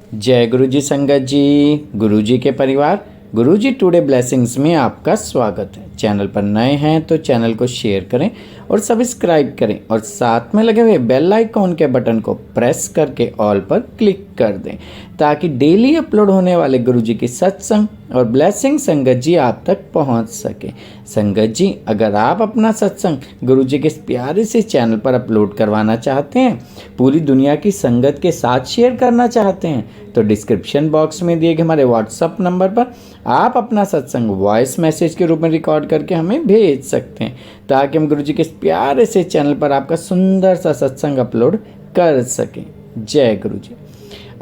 जय गुरु जी संगत जी, गुरु जी के परिवार, गुरु जी टुडे ब्लेसिंग्स में आपका स्वागत है। चैनल पर नए हैं तो चैनल को शेयर करें और सब्सक्राइब करें और साथ में लगे हुए बेल आइकॉन के बटन को प्रेस करके ऑल पर क्लिक कर दें ताकि डेली अपलोड होने वाले गुरु जी की सत्संग और ब्लेसिंग संगत जी आप तक पहुंच सके। संगत जी, अगर आप अपना सत्संग गुरु जी के प्यारे से चैनल पर अपलोड करवाना चाहते हैं, पूरी दुनिया की संगत के साथ शेयर करना चाहते हैं, तो डिस्क्रिप्शन बॉक्स में दिए गए हमारे व्हाट्सअप नंबर पर आप अपना सत्संग वॉइस मैसेज के रूप में रिकॉर्ड करके हमें भेज सकते हैं ताकि हम गुरु जी के प्यारे से चैनल पर आपका सुंदर सा सत्संग अपलोड कर सकें। जय गुरु जी।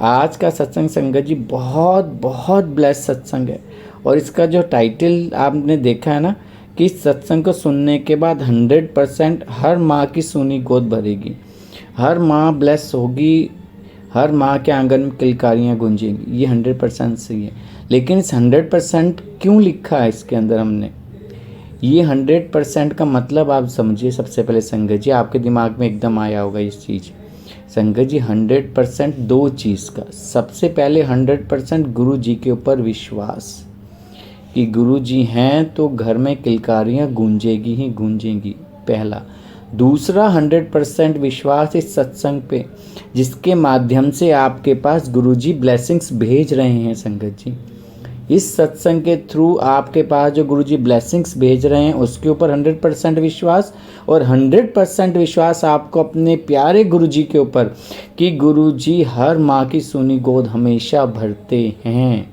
आज का सत्संग संगत जी बहुत बहुत ब्लेस सत्संग है और इसका जो टाइटल आपने देखा है ना कि इस सत्संग को सुनने के बाद 100% हर माँ की सूनी गोद भरेगी, हर माँ ब्लेस होगी, हर माँ के आंगन में किलकारियाँ गूंजेंगी। ये 100% सही है, लेकिन इस 100% क्यों लिखा है इसके अंदर हमने? ये 100% का मतलब आप समझिए। सबसे पहले संगत जी आपके दिमाग में एकदम आया होगा इस चीज़। संगत जी 100% दो चीज़ का। सबसे पहले 100% गुरु जी के ऊपर विश्वास कि गुरु जी हैं तो घर में किलकारियाँ गूंजेगी ही गूंजेंगी, पहला। दूसरा 100% विश्वास इस सत्संग पे जिसके माध्यम से आपके पास गुरु जी ब्लेसिंग्स भेज रहे हैं। संगत जी इस सत्संग के थ्रू आपके पास जो गुरु जी ब्लेसिंग्स भेज रहे हैं उसके ऊपर 100% विश्वास, और 100% विश्वास आपको अपने प्यारे गुरु जी के ऊपर कि गुरु जी हर माँ की सूनी गोद हमेशा भरते हैं,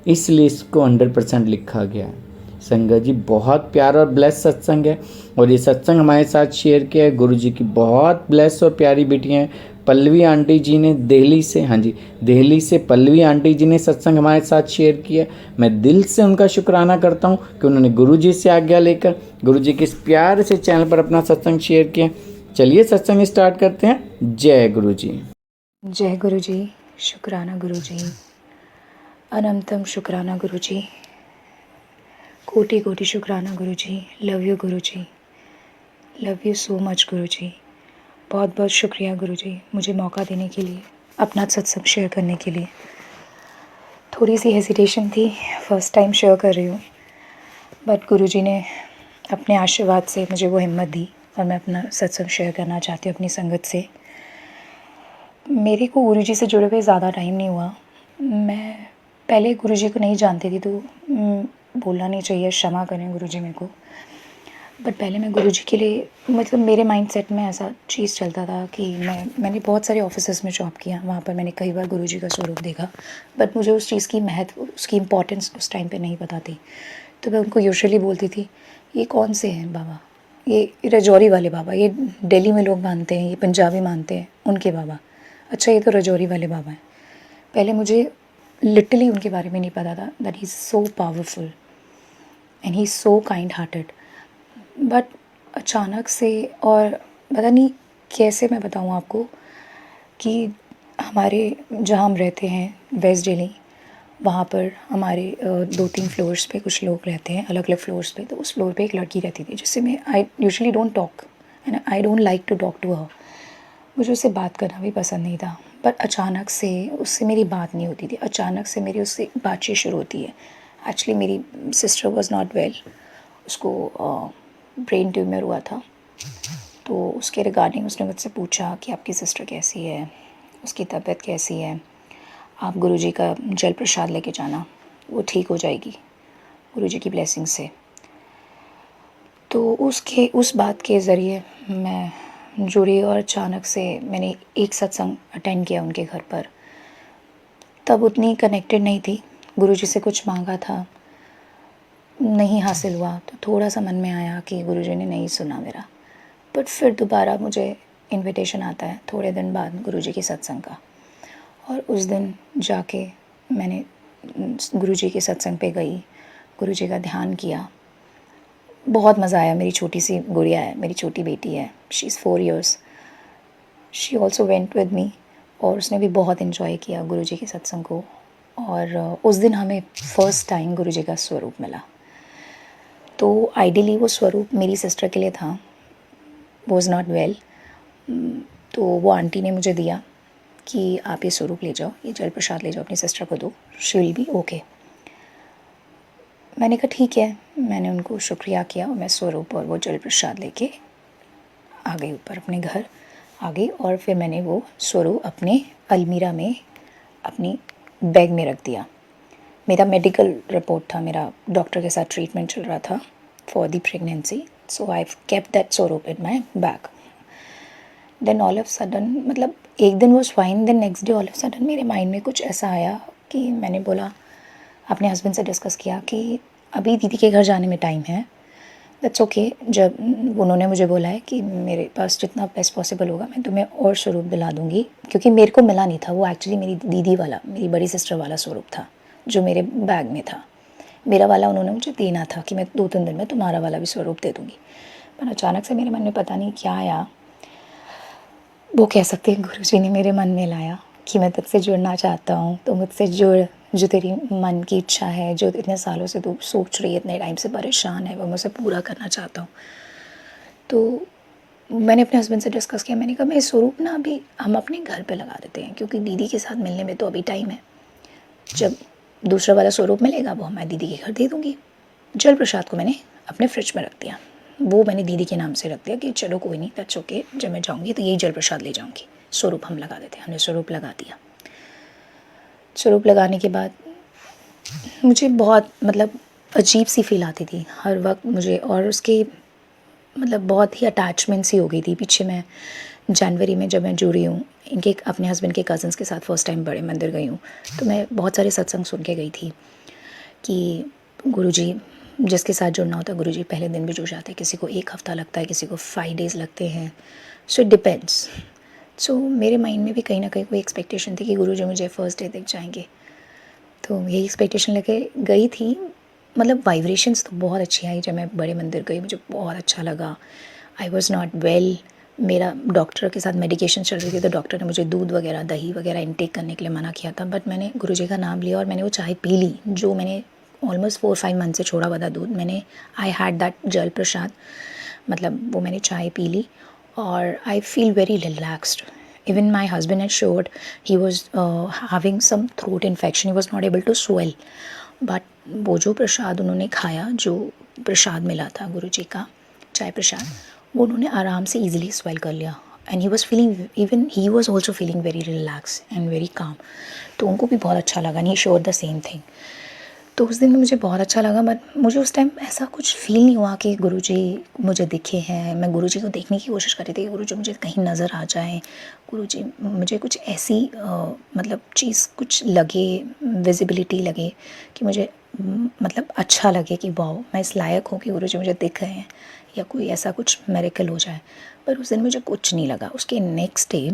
इसलिए इसको 100% लिखा गया है। संगत जी बहुत प्यारा और ब्लेस सत्संग है और ये सत्संग हमारे साथ शेयर किया है गुरु जी की बहुत ब्लेस और प्यारी बेटियाँ हैं। पल्लवी आंटी जी ने दिल्ली से, हाँ जी दिल्ली से पल्लवी आंटी जी ने सत्संग हमारे साथ शेयर किया। मैं दिल से उनका शुक्राना करता हूँ कि उन्होंने गुरु जी से आज्ञा लेकर गुरु जी के इस प्यार से चैनल पर अपना सत्संग शेयर किया। चलिए सत्संग स्टार्ट करते हैं। जय गुरु जी। जय गुरु जी, शुक्राना गुरु जी, अनंतम शुक्राना गुरु जी, कोटि कोटि शुक्राना गुरु जी। Love you Guru ji, love you so much गुरु जी। बहुत बहुत शुक्रिया गुरु जी मुझे मौका देने के लिए, अपना सत्संग शेयर करने के लिए। थोड़ी सी हेजिटेशन थी, फर्स्ट टाइम शेयर कर रही हूँ, बट गुरु जी ने अपने आशीर्वाद से मुझे वो हिम्मत दी और मैं अपना सत्संग शेयर करना चाहती हूँ अपनी संगत से। मेरे को गुरु जी से जुड़े हुए ज़्यादा टाइम नहीं हुआ। मैं पहले गुरु जी को नहीं जानती थी, तो बोलना नहीं चाहिए, क्षमा करें गुरु जी मेरे को। बट पहले मैं गुरु जी के लिए, मतलब मेरे माइंडसेट में ऐसा चीज़ चलता था कि मैंने बहुत सारे ऑफिसेस में जॉब किया, वहाँ पर मैंने कई बार गुरु जी का स्वरूप देखा, बट मुझे उस चीज़ की महत्व, उसकी इम्पोर्टेंस उस टाइम पे नहीं पता थी। तो मैं उनको यूजुअली बोलती थी, ये कौन से हैं बाबा, ये रजौरी वाले बाबा, ये दिल्ली में लोग मानते हैं, ये पंजाबी मानते हैं उनके बाबा, अच्छा ये तो रजौरी वाले बाबा हैं। पहले मुझे लिटरली उनके बारे में नहीं पता था that he is so powerful and he is so kind hearted. But अचानक से, और पता नहीं कैसे मैं बताऊँ आपको, कि हमारे जहाँ हम रहते हैं वेस्ट दिल्ली, वहाँ पर हमारे 2-3 फ्लोर्स पे कुछ लोग रहते हैं, अलग अलग फ्लोर्स पे। तो उस फ्लोर पे एक लड़की रहती थी जिससे मैं, I usually don't talk and I don't like to talk to her. मुझे उससे बात करना भी पसंद नहीं था, पर अचानक से उससे मेरी बात नहीं होती थी। अचानक से मेरी उससे बातचीत शुरू होती है। एक्चुअली मेरी सिस्टर वाज नॉट वेल, उसको ब्रेन ट्यूमर हुआ था, तो उसके रिगार्डिंग उसने मुझसे पूछा कि आपकी सिस्टर कैसी है, उसकी तबीयत कैसी है, आप गुरुजी का जल प्रसाद लेके जाना, वो ठीक हो जाएगी गुरुजी की ब्लेसिंग से। तो उस बात के ज़रिए मैं जुड़ी और अचानक से मैंने एक सत्संग अटेंड किया उनके घर पर। तब उतनी कनेक्टेड नहीं थी, गुरुजी से कुछ मांगा था, नहीं हासिल हुआ, तो थोड़ा सा मन में आया कि गुरुजी ने नहीं सुना मेरा। बट फिर दोबारा मुझे इनविटेशन आता है थोड़े दिन बाद गुरुजी के सत्संग का, और उस दिन जाके मैंने गुरुजी के सत्संग पे गई, गुरुजी का ध्यान किया, बहुत मज़ा आया। मेरी छोटी सी गुड़िया है, मेरी छोटी बेटी है, she is 4 years, she also went with me, और उसने भी बहुत इन्जॉय किया गुरुजी के सत्संग को। और उस दिन हमें फ़र्स्ट टाइम गुरुजी का स्वरूप मिला। तो आइडियली वो स्वरूप मेरी सिस्टर के लिए था, वो इज़ नॉट वेल, तो वो आंटी ने मुझे दिया कि आप ये स्वरूप ले जाओ, ये जल प्रसाद ले जाओ, अपनी सिस्टर को दो, शी विल बी ओके। मैंने कहा ठीक है। मैंने उनको शुक्रिया किया और मैं स्वरूप और वो जल प्रसाद लेके आ गई ऊपर अपने घर आ गई। और फिर मैंने वो स्वरूप अपने अलमीरा में अपनी बैग में रख दिया। मेरा मेडिकल रिपोर्ट था, मेरा डॉक्टर के साथ ट्रीटमेंट चल रहा था for the pregnancy, so I kept that स्वरूप in my bag. Then all of sudden, मतलब एक दिन was fine, then next day all of sudden मेरे माइंड में कुछ ऐसा आया कि मैंने बोला, अपने हस्बैंड से डिस्कस किया कि अभी दीदी के घर जाने में टाइम है, दैट्स ओके। जब उन्होंने मुझे बोला है कि मेरे पास जितना बेस्ट पॉसिबल होगा मैं तुम्हें और स्वरूप दिला दूँगी, क्योंकि मेरे को मिला नहीं था वो, एक्चुअली मेरी दीदी वाला, मेरी बड़ी सिस्टर वाला स्वरूप था जो मेरे बैग में था। मेरा वाला उन्होंने मुझे देना था कि मैं 2-3 दिन में तुम्हारा वाला भी स्वरूप दे दूँगी। पर अचानक से मेरे मन में पता नहीं क्या आया, वो कह सकते हैं गुरुजी ने मेरे मन में लाया कि मैं तुझसे जुड़ना चाहता हूँ, तो मुझसे जुड़, जो तेरी मन की इच्छा है, जो इतने सालों से तू सोच रही है, इतने टाइम से परेशान है, वो मैं उसे पूरा करना चाहता हूँ। तो मैंने अपने हस्बैंड से डिस्कस किया, मैंने कहा मैं स्वरूप ना अभी हम अपने घर पे लगा देते हैं, क्योंकि दीदी के साथ मिलने में तो अभी टाइम है। जब दूसरा वाला स्वरूप मिलेगा वो मैं दीदी के घर दे दूँगी। जल प्रसाद को मैंने अपने फ्रिज में रख दिया, वो मैंने दीदी के नाम से रख दिया कि चलो कोई नहीं, दैट्स ओके, जब मैं जाऊँगी तो यही जल प्रसाद ले जाऊँगी, स्वरूप हम लगा देते हैं। हमने स्वरूप लगा दिया। स्वरूप लगाने के बाद मुझे बहुत मतलब अजीब सी फील आती थी हर वक्त मुझे, और उसके मतलब बहुत ही अटैचमेंट सी हो गई थी। पीछे मैं जनवरी में जब मैं जुड़ी हूँ इनके अपने हस्बैंड के कज़न्स के साथ फर्स्ट टाइम बड़े मंदिर गई हूँ, तो मैं बहुत सारे सत्संग सुन के गई थी कि गुरुजी जिसके साथ जुड़ना होता है गुरुजी पहले दिन भी जुड़ जाते हैं, किसी को 1 हफ़्ता लगता है, किसी को 5 डेज़ लगते हैं, सो इट डिपेंड्स। सो मेरे माइंड में भी कहीं ना कहीं कोई एक्सपेक्टेशन थी कि गुरुजी मुझे फ़र्स्ट डे दिख जाएंगे, तो यही एक्सपेक्टेशन लेके गई थी। मतलब वाइब्रेशंस तो बहुत अच्छी आई जब मैं बड़े मंदिर गई, मुझे बहुत अच्छा लगा। आई वॉज़ नॉट वेल, मेरा डॉक्टर के साथ मेडिकेशन चल रही थी, तो डॉक्टर ने मुझे दूध वगैरह दही वगैरह इनटेक करने के लिए मना किया था, बट मैंने गुरुजी का नाम लिया और मैंने वो चाय पी ली, जो मैंने ऑलमोस्ट 4-5 मंथ से छोड़ा हुआ था दूध। मैंने आई हैड दैट जल प्रसाद, मतलब वो मैंने चाय पी ली और I feel very relaxed. Even my husband had showed he was having some throat infection, he was not able to swell, but वो जो प्रसाद उन्होंने खाया, जो प्रसाद मिला था गुरुजी का चाय प्रसाद, वो उन्होंने आराम से easily swell कर लिया, and he was feeling, even he was also feeling very relaxed and very calm, तो उनको भी बहुत अच्छा लगा, and he showed the same thing। तो उस दिन में मुझे बहुत अच्छा लगा, बट मुझे उस टाइम ऐसा कुछ फ़ील नहीं हुआ कि गुरुजी मुझे दिखे हैं। मैं गुरुजी को देखने की कोशिश कर रही थी कि गुरुजी मुझे कहीं नज़र आ जाए, गुरुजी मुझे कुछ ऐसी मतलब चीज़ कुछ लगे, विजिबिलिटी लगे कि मुझे मतलब अच्छा लगे कि वाह मैं इस लायक हूँ कि गुरुजी मुझे दिख रहे हैं, या कोई ऐसा कुछ मिरेकल हो जाए। पर उस दिन मुझे कुछ नहीं लगा। उसके next day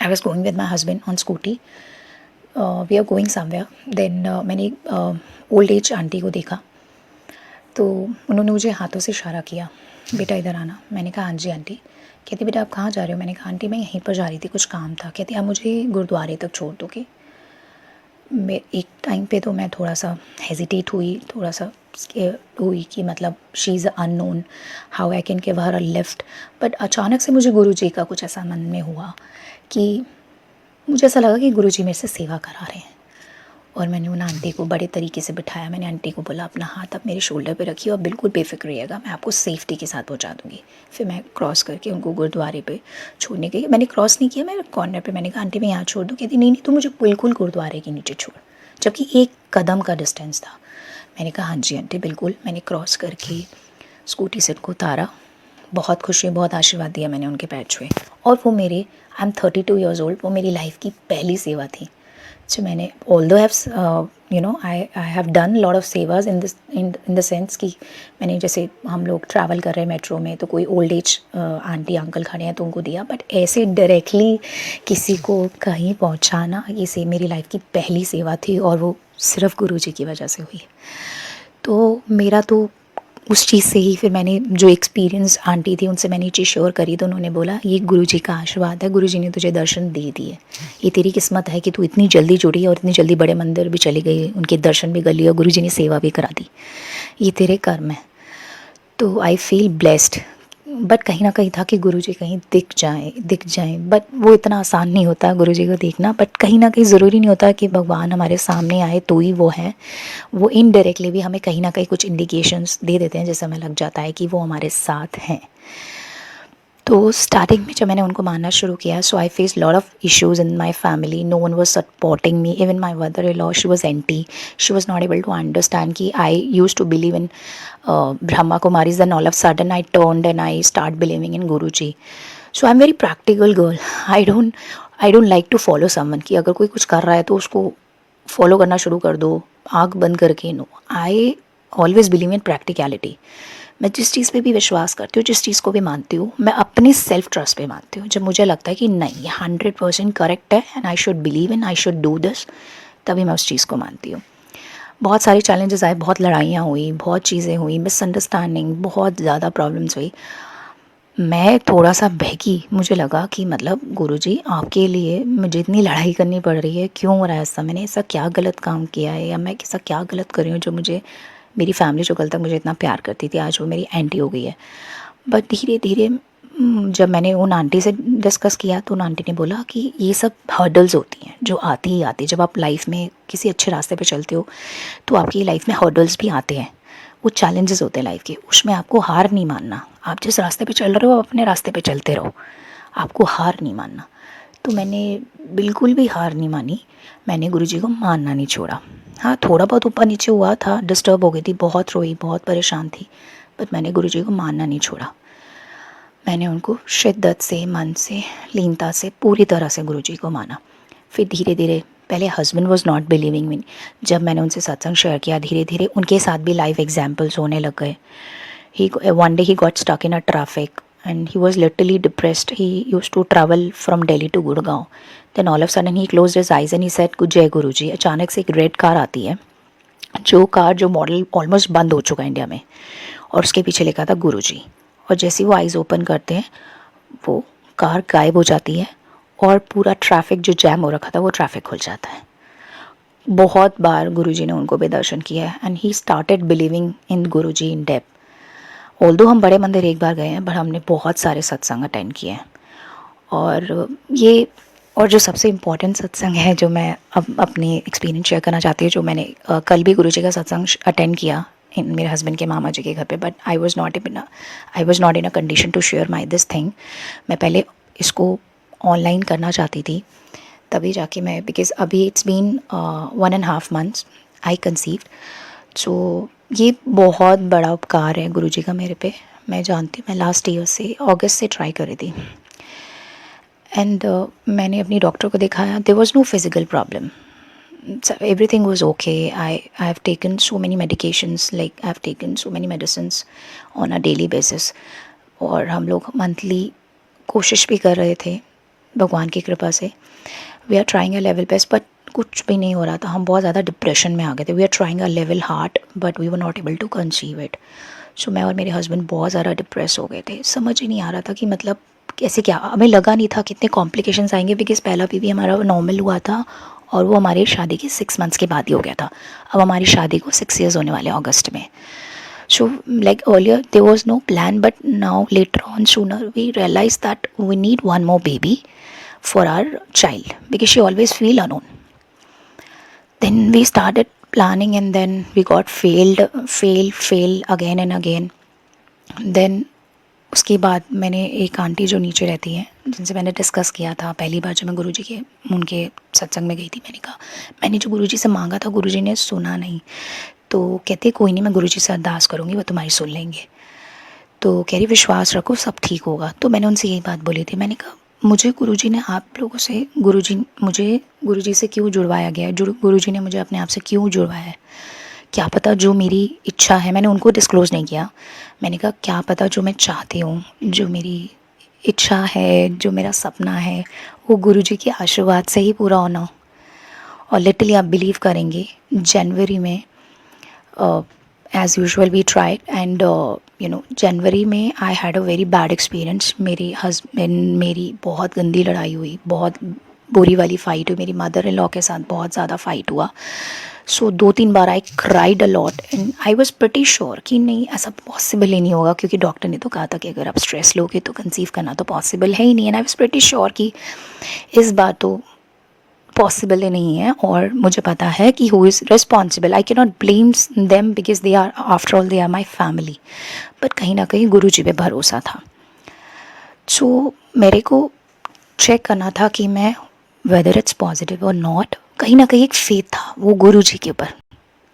I was going with my husband on scooty, we are going somewhere, then मैंने ओल्ड एज आंटी को देखा, तो उन्होंने मुझे हाथों से इशारा किया, बेटा इधर आना। मैंने कहा हाँ जी आंटी। कहती बेटा आप कहाँ जा रहे हो? मैंने कहा आंटी मैं यहीं पर जा रही थी, कुछ काम था। कहती आप मुझे गुरुद्वारे तक छोड़ दोगे? मैं एक टाइम पे तो मैं थोड़ा सा हेजिटेट हुई, थोड़ा सा हुई कि मतलब she is unknown, how I can give her a lift. But अचानक से मुझे गुरुजी का कुछ ऐसा मन में हुआ कि मुझे ऐसा लगा कि गुरुजी मेरे से सेवा करा रहे हैं, और मैंने उन आंटी को बड़े तरीके से बिठाया। मैंने आंटी को बोला अपना हाथ आप मेरे शोल्डर पे रखिए और बिल्कुल बेफिक्र रहिएगा, मैं आपको सेफ्टी के साथ पहुंचा दूंगी। फिर मैं क्रॉस करके उनको गुरुद्वारे पे छोड़ने गई। मैंने क्रॉस नहीं किया, मैं कॉर्नर पे मैंने कहा आंटी मैं यहाँ छोड़ दूँ। कहती नहीं नहीं तो मुझे बिल्कुल गुरुद्वारे के नीचे छोड़, जबकि 1 कदम का डिस्टेंस था। मैंने कहा हाँ जी आंटी बिल्कुल। मैंने क्रॉस करके स्कूटी से उनको उतारा, बहुत खुश हुई, बहुत आशीर्वाद दिया मैंने उनके पैर छुए, और वो मेरे, आई एम 32 ईयर्स ओल्ड, वो मेरी लाइफ की पहली सेवा थी। जो मैंने although have you know I have done lot of सेवाज in this in the sense कि मैंने, जैसे हम लोग ट्रैवल कर रहे हैं मेट्रो में तो कोई ओल्ड एज आंटी अंकल खड़े हैं तो उनको दिया, बट ऐसे डायरेक्टली किसी को कहीं पहुंचाना, ये मेरी लाइफ की पहली सेवा थी, और वो सिर्फ गुरुजी की वजह से हुई। तो मेरा तो उस चीज़ से ही फिर मैंने, जो एक्सपीरियंस आंटी थी उनसे मैंने ये चीज़ शेयर करी, तो उन्होंने बोला ये गुरुजी का आशीर्वाद है, गुरुजी ने तुझे दर्शन दे दिए, ये तेरी किस्मत है कि तू इतनी जल्दी जुड़ी और इतनी जल्दी बड़े मंदिर भी चली गई, उनके दर्शन भी कर लिए और गुरुजी ने सेवा भी करा दी, ये तेरे कर्म है। तो आई फील ब्लेस्ड बट कहीं ना कहीं था कि गुरुजी कहीं दिख जाएं, बट वो इतना आसान नहीं होता गुरुजी को देखना। बट कहीं ना कहीं ज़रूरी नहीं होता कि भगवान हमारे सामने आए तो ही वो है, वो इनडायरेक्टली भी हमें कहीं ना कहीं कुछ इंडिकेशंस दे देते हैं, जैसे हमें लग जाता है कि वो हमारे साथ हैं। तो स्टार्टिंग में जब मैंने उनको मानना शुरू किया, so I face lot of issues in my family, no one was supporting me, even my mother in law she was anti, she was not able to understand कि I use to believe in Brahma Kumaris, then all of sudden I turned and I start believing in Guru ji. So I am very practical girl, I don't like to follow someone कि अगर कोई कुछ कर रहा है तो उसको फॉलो करना शुरू कर दो आँख बंद करके। No, I always believe in practicality. मैं जिस चीज़ पे भी विश्वास करती हूँ, जिस चीज़ को भी मानती हूँ, मैं अपनी सेल्फ ट्रस्ट पे मानती हूँ। जब मुझे लगता है कि नहीं ये 100% करेक्ट है and I should believe in, I should do this, तभी मैं उस चीज़ को मानती हूँ। बहुत सारे चैलेंजेस आए, बहुत लड़ाइयाँ हुई, बहुत चीज़ें हुई, मिसअंडरस्टैंडिंग, बहुत ज़्यादा प्रॉब्लम्स हुई। मैं थोड़ा सा बहकी, मुझे लगा कि मतलब गुरुजी आपके लिए मुझे इतनी लड़ाई करनी पड़ रही है, क्यों हो रहा है ऐसा? मैंने ऐसा क्या गलत काम किया है या मैं ऐसा क्या गलत कर रही हूँ जो मुझे, मेरी फैमिली जो कल तक मुझे इतना प्यार करती थी आज वो मेरी एंटी हो गई है। बट धीरे धीरे जब मैंने उन आंटी से डिस्कस किया तो उन आंटी ने बोला कि ये सब हर्डल्स होती हैं जो आती ही आती है। जब आप लाइफ में किसी अच्छे रास्ते पे चलते हो तो आपकी लाइफ में हर्डल्स भी आते हैं, वो चैलेंजेस होते हैं लाइफ के, उसमें आपको हार नहीं मानना। आप जिस रास्ते पे चल रहे हो अपने रास्ते पे चलते रहो, आपको हार नहीं मानना। तो मैंने बिल्कुल भी हार नहीं मानी, मैंने गुरुजी को मानना नहीं छोड़ा। हाँ, थोड़ा बहुत ऊपर नीचे हुआ था, डिस्टर्ब हो गई थी, बहुत रोई, बहुत परेशान थी, बट मैंने गुरुजी को मानना नहीं छोड़ा। मैंने उनको शिद्दत से, मन से, लीनता से, पूरी तरह से गुरुजी को माना। फिर धीरे धीरे, पहले हस्बैंड वॉज नॉट बिलीविंग मी, जब मैंने उनसे सत्संग शेयर किया धीरे धीरे उनके साथ भी लाइव एग्जाम्पल्स होने लग गए। One day he got stuck in a traffic and he was literally depressed. He used to travel from Delhi to Gurgaon. Then all of a sudden he closed his eyes and he said जय गुरु जी। अचानक से एक red car आती है, जो model almost बंद हो चुका है इंडिया में, और उसके पीछे लिखा था गुरु जी। और जैसे वो आइज़ ओपन करते हैं वो कार गायब हो जाती है और पूरा ट्रैफिक जो जैम हो रखा था वो ट्रैफिक खुल जाता है। बहुत बार गुरुजी ने उनको भी दर्शन किया है and he started believing in Guruji in depth. Although हम बड़े मंदिर एक बार गए हैं, बट हमने बहुत सारे सत्संग अटेंड किए हैं। और जो सबसे इम्पॉर्टेंट सत्संग है जो मैं अब अपनी एक्सपीरियंस शेयर करना चाहती हूँ, जो मैंने कल भी गुरुजी का सत्संग अटेंड किया मेरे हस्बैंड के मामा जी के घर पे, but I was not in a condition to share my this thing. मैं पहले इसको ऑनलाइन करना चाहती थी, तभी जाके मैं, बिकॉज अभी it's been 1.5 months I conceived. So ये बहुत बड़ा उपकार है गुरुजी का मेरे पे। मैं जानती हूँ, मैं लास्ट ईयर से अगस्त से ट्राई कर रही थी एंड मैंने अपनी डॉक्टर को दिखाया, there was no physical problem, everything was okay. I have taken so many medications, like I have taken so many medicines on a daily basis. और हम लोग मंथली कोशिश भी कर रहे थे भगवान की कृपा से, we are trying a level best, but कुछ भी नहीं हो रहा था। हम बहुत ज़्यादा डिप्रेशन में आ गए थे। We are trying a level hard but we were not able to conceive it. So मैं और मेरे हस्बैंड बहुत ज़्यादा डिप्रेस हो गए थे। समझ ही नहीं आ रहा था कि मतलब कैसे, क्या, हमें लगा नहीं था कितने कॉम्प्लिकेशंस आएंगे, बिकॉज पहला बेबी हमारा नॉर्मल हुआ था और वो हमारी शादी के 6 months के बाद ही हो गया था। अब हमारी शादी को 6 years होने वाले हैं अगस्त में। So like earlier there was no plan, but now later on sooner we realized that we need one more baby for our child because she always feel alone. Then we started planning and then we got fail again and again. Then उसके बाद मैंने एक aunty जो नीचे रहती हैं, जिनसे मैंने डिस्कस किया था पहली बार जब मैं गुरुजी के उनके सत्संग में गई थी, मैंने कहा मैंने जो गुरुजी से मांगा था गुरुजी ने सुना नहीं। तो कहते कोई नहीं, मैं गुरुजी से अरदास करूँगी, वो तुम्हारी सुन लेंगे। तो कह रही विश्वास रखो सब ठीक होगा। तो मैंने उनसे यही बात बोली थी, मैंने कहा मुझे गुरुजी ने आप लोगों से, मुझे गुरुजी से क्यों जुड़वाया गया है, गुरुजी ने मुझे अपने आप से क्यों जुड़वाया है? क्या पता जो मेरी इच्छा है, मैंने उनको डिस्क्लोज़ नहीं किया। मैंने कहा क्या पता जो मैं चाहती हूँ, जो मेरी इच्छा है, जो मेरा सपना है, वो गुरुजी के आशीर्वाद से ही पूरा होना हो। और लिटरली आप बिलीव करेंगे, जनवरी में as usual we tried and जनवरी में I had a very bad experience. मेरी बहुत गंदी लड़ाई हुई, बहुत बुरी वाली फ़ाइट हुई, मेरी मदर इन लॉ के साथ बहुत ज़्यादा फ़ाइट हुआ. सो 2-3 बार I cried a lot and I was pretty sure कि नहीं, ऐसा पॉसिबल ही नहीं होगा, क्योंकि डॉक्टर ने तो कहा था कि अगर आप स्ट्रेस लोगे तो कंसीव करना तो पॉसिबल है ही नहीं. And I was pretty sure कि इस बार तो पॉसिबल ही नहीं है. और मुझे पता है कि who is responsible. I can not blame them because they are, after all they are my family. But कहीं ना कहीं गुरु जी पे भरोसा था. सो मेरे को चेक करना था कि मैं वेदर इट्स पॉजिटिव और नॉट. कहीं ना कहीं एक फेथ था वो गुरु जी के ऊपर.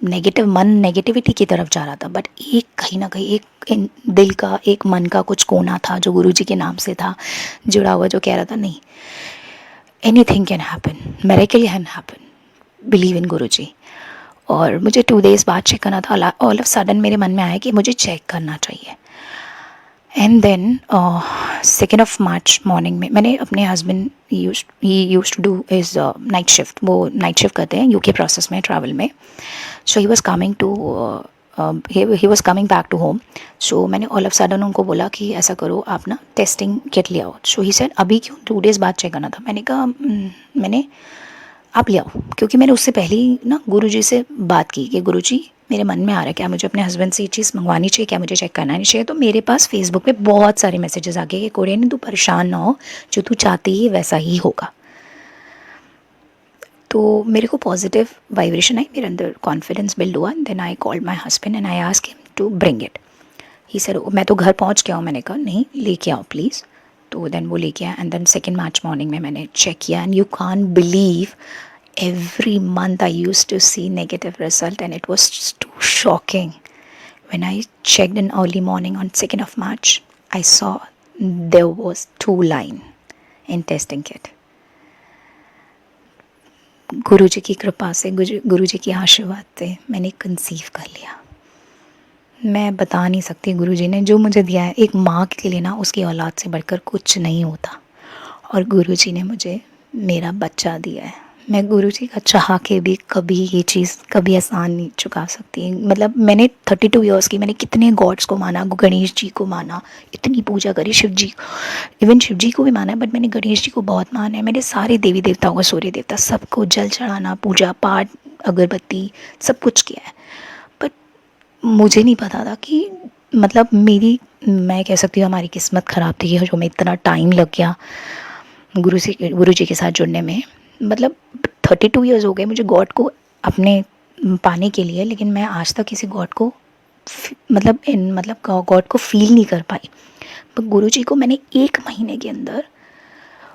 नेगेटिव मन नेगेटिविटी की तरफ जा रहा था, बट एक कहीं ना कहीं एक दिल का, एक मन का कुछ कोना था जो गुरु जी के नाम से था जुड़ा हुआ, जो कह रहा था नहीं, anything can happen, miracle can happen, believe in Guru जी. और मुझे 2 days बाद चेक करना था. ऑल ऑफ सडन मेरे मन में आया कि मुझे चेक करना चाहिए. And then 2nd of March morning में मैंने अपने husband, he use to do is night shift, वो नाइट शिफ्ट करते हैं यूके प्रोसेस में, ट्रैवल में. So he was coming back to home. So मैंने ऑल ऑफ सडन उनको बोला कि ऐसा करो, आप ना टेस्टिंग किट ले आओ. सो ही सेड अभी क्यों, 2 days बाद चेक करना था. मैंने कहा मैंने आप ले आओ, क्योंकि मैंने उससे पहले ही ना गुरु जी से बात की कि गुरु जी मेरे मन में आ रहा है, क्या मुझे अपने हस्बैंड से ये चीज़ मंगवानी चाहिए, क्या मुझे चेक करना नहीं चाहिए. तो मेरे पास फेसबुक पे बहुत सारे मैसेजेस आ गए कि कोरियन तू परेशान ना हो, जो तू चाहती है वैसा ही होगा. तो मेरे को पॉजिटिव वाइब्रेशन आई, मेरे अंदर कॉन्फिडेंस बिल्ड हुआ. Then I called my husband and I asked him to bring it. He said मैं तो घर पहुंच गया हूँ. मैंने कहा नहीं, लेके आओ प्लीज़. तो देन वो लेके आया. And then 2nd March morning में मैंने चेक किया. And you can't believe, every month I used to see negative result, and it was too shocking. When I checked in early morning on 2nd of March, I saw there was 2 line in testing kit. गुरु जी की कृपा से, गुरु जी की आशीर्वाद से मैंने conceive कर लिया. मैं बता नहीं सकती गुरु जी ने जो मुझे दिया है. एक माँ के लिए ना उसकी औलाद से बढ़कर कुछ नहीं होता. और गुरु जी ने मुझे मेरा बच्चा दिया है. मैं गुरु जी का चाह के भी कभी ये चीज़ कभी एहसान नहीं चुका सकती. मतलब मैंने 32 years की, मैंने कितने गॉड्स को माना, गणेश जी को माना, इतनी पूजा करी, शिव जी, इवन शिव जी को भी माना है, बट मैंने गणेश जी को बहुत माना है. मैंने सारे देवी देवताओं को, सूर्य देवता, सबको जल चढ़ाना, पूजा पाठ, अगरबत्ती, सब कुछ किया है. बट मुझे नहीं पता था कि मतलब मैं कह सकती हूँ हमारी किस्मत ख़राब थी जो हमें इतना टाइम लग गया गुरु जी के साथ जुड़ने में. मतलब 32 years हो गए मुझे गॉड को अपने पाने के लिए, लेकिन मैं आज तक किसी गॉड को मतलब गॉड को फील नहीं कर पाई. पर गुरु जी को मैंने 1 महीने के अंदर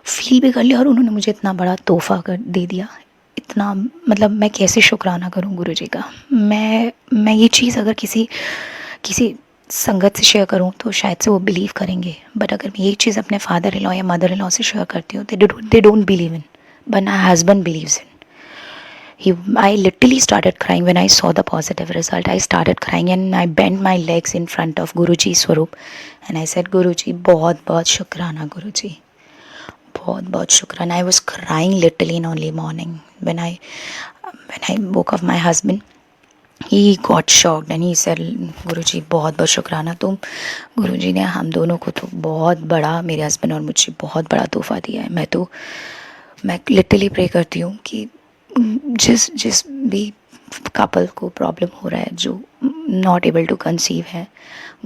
फील भी कर लिया. और उन्होंने मुझे इतना बड़ा तोहफ़ा दे दिया. इतना मतलब मैं कैसे शुक्राना करूं गुरु जी का. मैं ये चीज़ अगर किसी संगत से शेयर करूं तो शायद से वो बिलीव करेंगे. बट अगर मैं ये चीज़ अपने फादर इन लॉ या मदर इन लॉ से शेयर करती हूँ, they don't believe in. But my husband believes in. I literally started crying when I saw the positive result. I started crying and I bent my legs in front of Guruji Swarup and I said, Guruji, बहुत बहुत शुक्राना Guruji, बहुत बहुत शुक्राना. I was crying literally in early morning. When I woke up my husband, he got shocked and he said, Guruji बहुत बहुत शुक्राना. तुम गुरुजी ने हम दोनों को तो बहुत बड़ा, मेरे हस्बैंड और मुझे बहुत बड़ा तोहफ़ा दिया है. मैं लिटरली प्रे करती हूँ कि जिस भी कपल को प्रॉब्लम हो रहा है, जो नॉट एबल टू कंसीव है,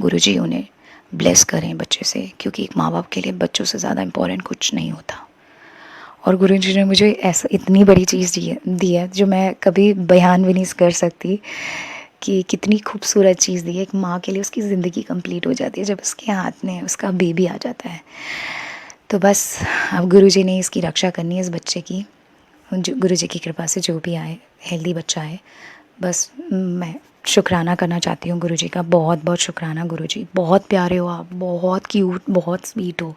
गुरुजी उन्हें ब्लेस करें बच्चे से, क्योंकि एक माँ बाप के लिए बच्चों से ज़्यादा इम्पोर्टेंट कुछ नहीं होता. और गुरुजी ने मुझे ऐसा इतनी बड़ी चीज़ दी है जो मैं कभी बयान भी नहीं कर सकती कि कितनी खूबसूरत चीज़ दी है. एक माँ के लिए उसकी ज़िंदगी कंप्लीट हो जाती है जब उसके हाथ में उसका बेबी आ जाता है. तो बस अब गुरुजी ने इसकी रक्षा करनी है, इस बच्चे की. गुरुजी की कृपा से जो भी आए, हेल्दी बच्चा आए. बस मैं शुक्राना करना चाहती हूँ गुरुजी का. बहुत बहुत शुक्राना गुरुजी. बहुत प्यारे हो आप, बहुत क्यूट, बहुत स्वीट हो.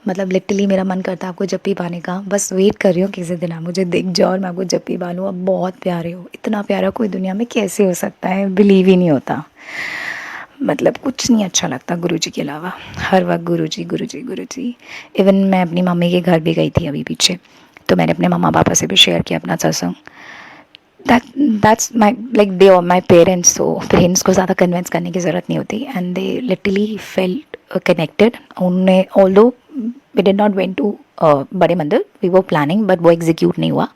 मतलब लिटरली मेरा मन करता है आपको जप्पी पाने का. बस वेट कर रही हूँ किसी दिन आप मुझे दिख जाओ और मैं आपको जप्पी पालूँ. आप बहुत प्यारे हो. इतना प्यारा कोई दुनिया में कैसे हो सकता है, बिलीव ही नहीं होता. मतलब कुछ नहीं अच्छा लगता गुरुजी के अलावा. हर वक्त गुरुजी गुरुजी गुरुजी. इवन मैं अपनी मम्मी के घर भी गई थी अभी पीछे, तो मैंने अपने मम्मा पापा से भी शेयर किया अपना सत्संग. that's my like they are my parents, so parents को ज़्यादा कन्विंस करने की ज़रूरत नहीं होती. And they literally felt connected. उन्होंने although we did not went to बड़े मंदिर वी वो प्लानिंग, बट वो एग्जीक्यूट नहीं हुआ.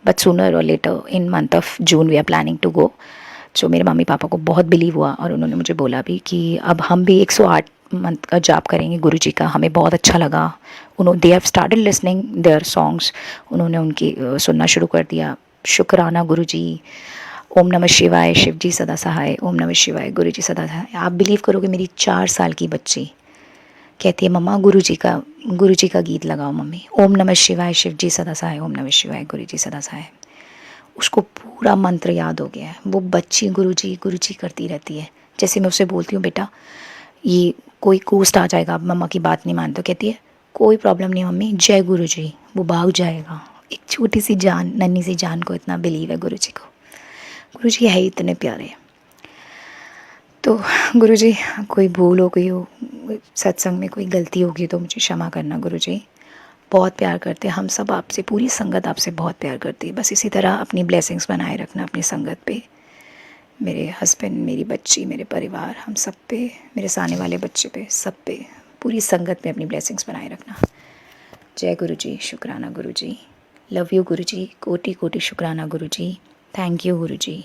बट सूनर और later in month of June we are planning to go. जो मेरे मम्मी पापा को बहुत बिलीव हुआ और उन्होंने मुझे बोला भी कि अब हम भी 108 मंथ का जाप करेंगे गुरु जी का. हमें बहुत अच्छा लगा. उन्होंने they have started listening their songs. उन्होंने उनकी सुनना शुरू कर दिया. शुक्राना गुरु जी. ओम नमः शिवाय शिव जी सदा सहाय. ओम नमः शिवाय गुरु जी सदा सहाय. आप बिलीव करोगे मेरी 4 साल की बच्ची कहती है मम्मा गुरु जी का गीत लगाओ मम्मी. ओम नमः शिवाय शिव जी सदा सहाय. ओम नमः शिवाय गुरु जी सदा सहाय. उसको पूरा मंत्र याद हो गया है. वो बच्ची गुरु जी करती रहती है. जैसे मैं उससे बोलती हूँ बेटा ये कोई कोस्ट आ जाएगा, आप मम्मा की बात नहीं मानते, तो कहती है कोई प्रॉब्लम नहीं मम्मी, जय गुरु जी. वो भाग जाएगा. एक छोटी सी जान, नन्ही सी जान को इतना बिलीव है गुरु जी को. गुरु जी है ही इतने प्यारे. तो गुरु जी कोई भूल हो गई हो, सत्संग में कोई गलती होगी तो मुझे क्षमा करना गुरु जी. बहुत प्यार करते हैं हम सब आपसे, पूरी संगत आपसे बहुत प्यार करती है. बस इसी तरह अपनी ब्लेसिंग्स बनाए रखना अपनी संगत पे, मेरे हस्बैंड, मेरी बच्ची, मेरे परिवार, हम सब पे, मेरे साने वाले बच्चे पे, सब पे, पूरी संगत में अपनी ब्लेसिंग्स बनाए रखना. जय गुरु जी. शुक्राना गुरु जी. लव यू गुरु जी. कोटि कोटि शुक्राना गुरु जी. Thank you Guru ji.